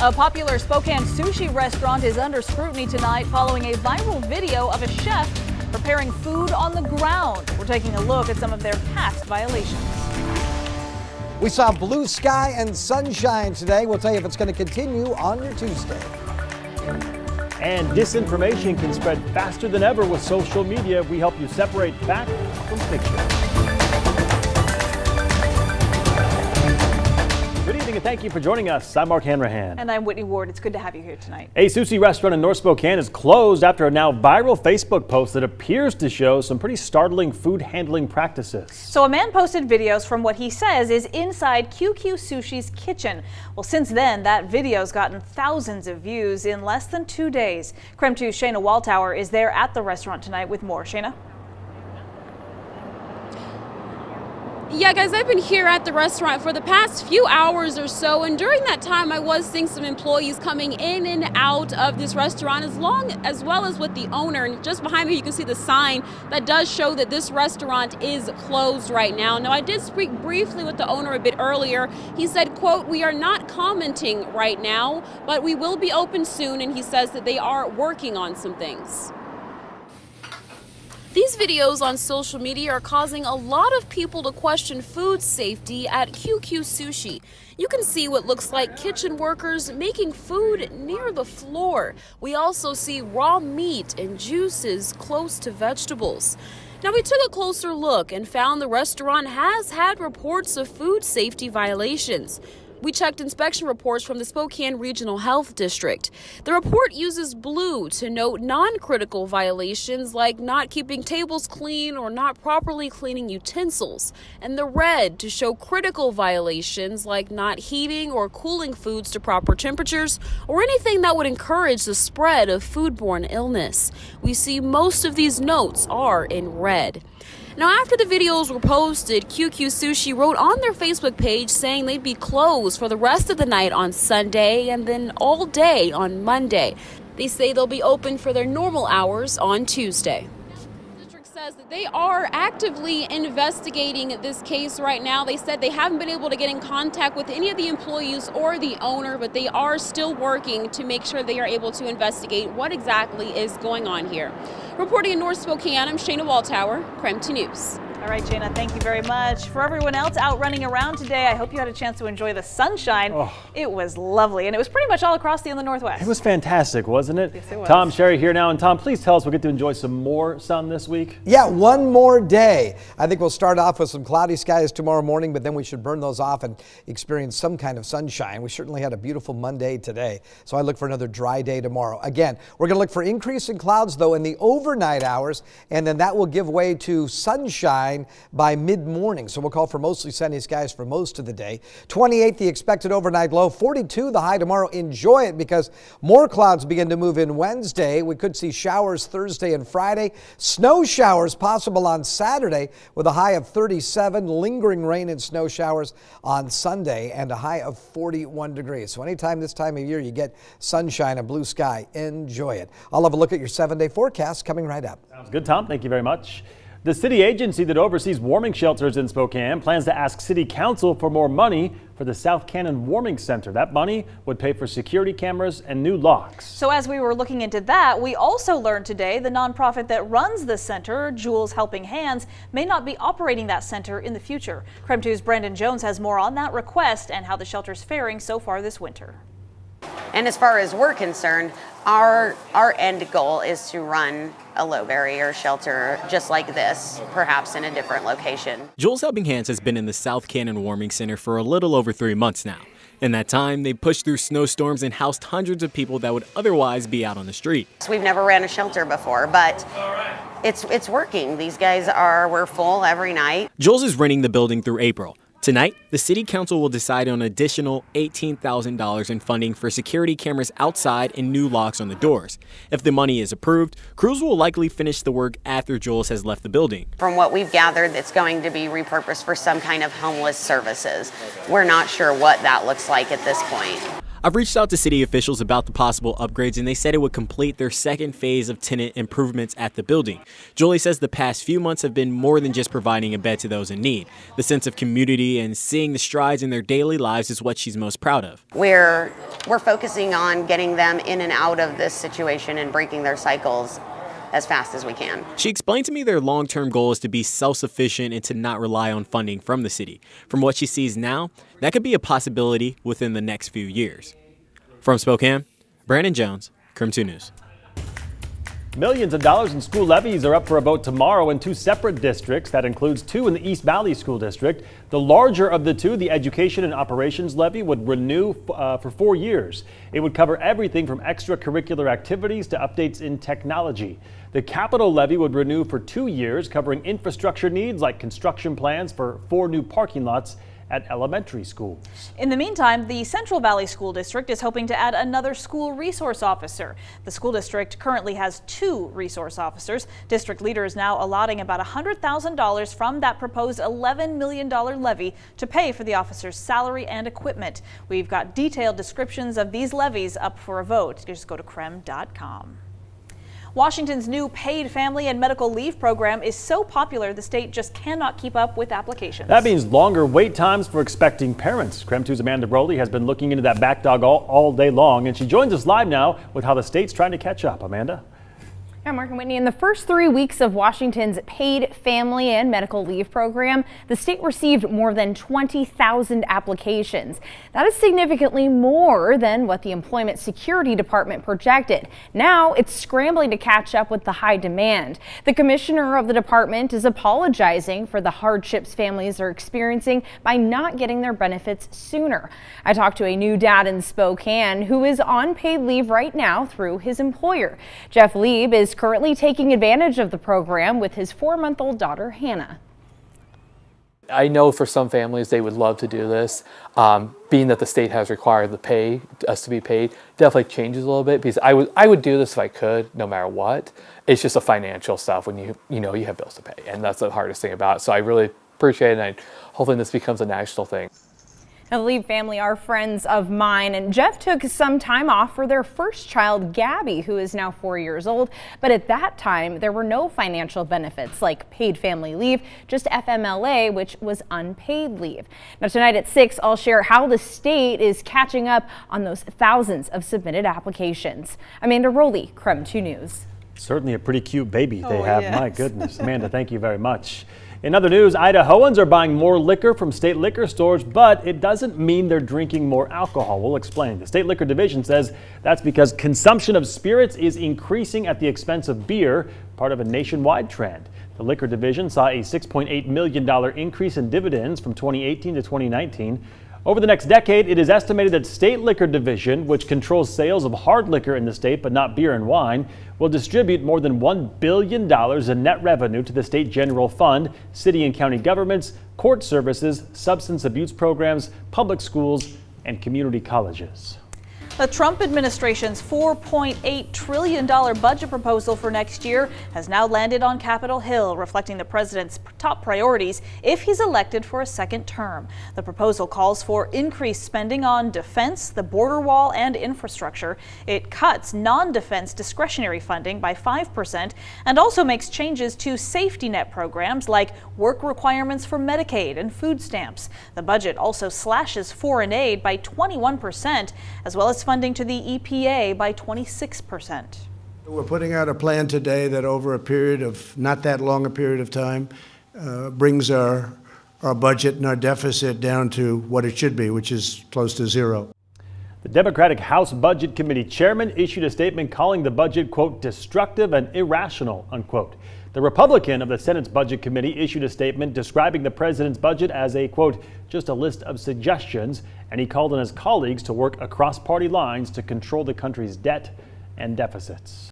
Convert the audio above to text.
A popular Spokane sushi restaurant is under scrutiny tonight following a viral video of a chef preparing food on the ground. We're taking a look at some of their past violations. We saw blue sky and sunshine today. We'll tell you if it's going to continue on your Tuesday. And disinformation can spread faster than ever with social media. We help you separate fact from fiction. Good evening and thank you for joining us. I'm Mark Hanrahan. And I'm Whitney Ward. It's good to have you here tonight. A sushi restaurant in North Spokane is closed after a now viral Facebook post that appears to show some pretty startling food handling practices. So a man posted videos from what he says is inside QQ Sushi's kitchen. Well, since then, that video's gotten thousands of views in less than 2 days. KREM 2's Shayna Walltower is there at the restaurant tonight with more. Shayna? Yeah, guys, I've been here at the restaurant for the past few hours or so, and during that time I was seeing some employees coming in and out of this restaurant as well as with the owner. And just behind me you can see the sign that does show that this restaurant is closed right now. Now, I did speak briefly with the owner a bit earlier. He said, quote, "We are not commenting right now, but we will be open soon," and he says that they are working on some things. These videos on social media are causing a lot of people to question food safety at QQ Sushi. You can see what looks like kitchen workers making food near the floor. We also see raw meat and juices close to vegetables. Now, we took a closer look and found the restaurant has had reports of food safety violations. We checked inspection reports from the Spokane Regional Health District. The report uses blue to note non-critical violations like not keeping tables clean or not properly cleaning utensils, and the red to show critical violations like not heating or cooling foods to proper temperatures or anything that would encourage the spread of foodborne illness. We see most of these notes are in red. Now, after the videos were posted, QQ Sushi wrote on their Facebook page saying they'd be closed for the rest of the night on Sunday and then all day on Monday. They say they'll be open for their normal hours on Tuesday. The district says that they are actively investigating this case right now. They said they haven't been able to get in contact with any of the employees or the owner, but they are still working to make sure they are able to investigate what exactly is going on here. Reporting in North Spokane, I'm Shayna Walltower, KREM 2 News. All right, Shayna, thank you very much. For everyone else out running around today, I hope you had a chance to enjoy the sunshine. Oh. It was lovely, and it was pretty much all across the Northwest. It was fantastic, wasn't it? Yes, it was. Tom, Sherry here now. And Tom, please tell us we'll get to enjoy some more sun this week. Yeah, one more day. I think we'll start off with some cloudy skies tomorrow morning, but then we should burn those off and experience some kind of sunshine. We certainly had a beautiful Monday today, so I look for another dry day tomorrow. Again, we're going to look for increasing clouds, though, in the overnight hours, and then that will give way to sunshine by mid-morning. So we'll call for mostly sunny skies for most of the day. 28 the expected overnight low, 42 the high tomorrow. Enjoy it because more clouds begin to move in Wednesday. We could see showers Thursday and Friday. Snow showers possible on Saturday with a high of 37. Lingering rain and snow showers on Sunday and a high of 41 degrees. So anytime this time of year you get sunshine and blue sky, enjoy it. I'll have a look at your 7-day forecast coming right up. Sounds good, Tom. Thank you very much. The city agency that oversees warming shelters in Spokane plans to ask City Council for more money for the South Cannon Warming Center. That money would pay for security cameras and new locks. So as we were looking into that, we also learned today the nonprofit that runs the center, Jules Helping Hands, may not be operating that center in the future. KREM 2's Brandon Jones has more on that request and how the shelter's faring so far this winter. And as far as we're concerned, our end goal is to run a low barrier shelter just like this, perhaps in a different location. Jules Helping Hands has been in the South Cannon Warming Center for a little over 3 months now. In that time, they pushed through snowstorms and housed hundreds of people that would otherwise be out on the street. So we've never ran a shelter before, but it's working. These guys we're full every night. Jules is renting the building through April. Tonight, the City Council will decide on an additional $18,000 in funding for security cameras outside and new locks on the doors. If the money is approved, crews will likely finish the work after Jules has left the building. From what we've gathered, it's going to be repurposed for some kind of homeless services. We're not sure what that looks like at this point. I've reached out to city officials about the possible upgrades, and they said it would complete their second phase of tenant improvements at the building. Julie says the past few months have been more than just providing a bed to those in need. The sense of community and seeing the strides in their daily lives is what she's most proud of. We're focusing on getting them in and out of this situation and breaking their cycles as fast as we can. She explained to me their long-term goal is to be self-sufficient and to not rely on funding from the city. From what she sees now, that could be a possibility within the next few years. From Spokane, Brandon Jones, KREM 2 News. Millions of dollars in school levies are up for a vote tomorrow in two separate districts. That includes two in the East Valley School District. The larger of the two, the Education and Operations Levy, would renew for 4 years. It would cover everything from extracurricular activities to updates in technology. The Capital Levy would renew for 2 years, covering infrastructure needs like construction plans for 4 new parking lots at elementary schools. In the meantime, the Central Valley School District is hoping to add another school resource officer. The school district currently has 2 resource officers. District leader is now allotting about $100,000 from that proposed $11 million levy to pay for the officer's salary and equipment. We've got detailed descriptions of these levies up for a vote. Just go to KREM.com. Washington's new paid family and medical leave program is so popular the state just cannot keep up with applications. That means longer wait times for expecting parents. KREM 2's Amanda Broley has been looking into that back dog all day long, and she joins us live now with how the state's trying to catch up. Amanda? Yeah, Mark and Whitney, in the first 3 weeks of Washington's paid family and medical leave program, the state received more than 20,000 applications. That is significantly more than what the Employment Security Department projected. Now it's scrambling to catch up with the high demand. The commissioner of the department is apologizing for the hardships families are experiencing by not getting their benefits sooner. I talked to a new dad in Spokane who is on paid leave right now through his employer. Jeff Lieb is currently taking advantage of the program with his 4-month-old daughter, Hannah. I know for some families they would love to do this. Being that the state has required us to be paid definitely changes a little bit, because I would do this if I could, no matter what. It's just a financial stuff when you have bills to pay, and that's the hardest thing about it. So I really appreciate it, and hopefully this becomes a national thing. Now, the Lieb family are friends of mine, and Jeff took some time off for their first child, Gabby, who is now 4 years old. But at that time, there were no financial benefits like paid family leave, just FMLA, which was unpaid leave. Now, tonight at 6, I'll share how the state is catching up on those thousands of submitted applications. Amanda Rowley, KREM 2 News. Certainly a pretty cute baby they have. Yes. My goodness. Amanda, thank you very much. In other news, Idahoans are buying more liquor from state liquor stores, but it doesn't mean they're drinking more alcohol. We'll explain. The State Liquor Division says that's because consumption of spirits is increasing at the expense of beer, part of a nationwide trend. The Liquor Division saw a $6.8 million increase in dividends from 2018 to 2019. Over the next decade, it is estimated that State Liquor Division, which controls sales of hard liquor in the state but not beer and wine, will distribute more than $1 billion in net revenue to the state general fund, city and county governments, court services, substance abuse programs, public schools, and community colleges. The Trump administration's $4.8 trillion budget proposal for next year has now landed on Capitol Hill, reflecting the president's top priorities if he's elected for a second term. The proposal calls for increased spending on defense, the border wall, and infrastructure. It cuts non-defense discretionary funding by 5% and also makes changes to safety net programs like work requirements for Medicaid and food stamps. The budget also slashes foreign aid by 21%, as well as funding to the EPA by 26%. We're putting out a plan today that over a period of not that long a period of time brings our budget and our deficit down to what it should be, which is close to zero. The Democratic House Budget Committee chairman issued a statement calling the budget, quote, destructive and irrational, unquote. The Republican of the Senate's Budget Committee issued a statement describing the president's budget as a, quote, just a list of suggestions, and he called on his colleagues to work across party lines to control the country's debt and deficits.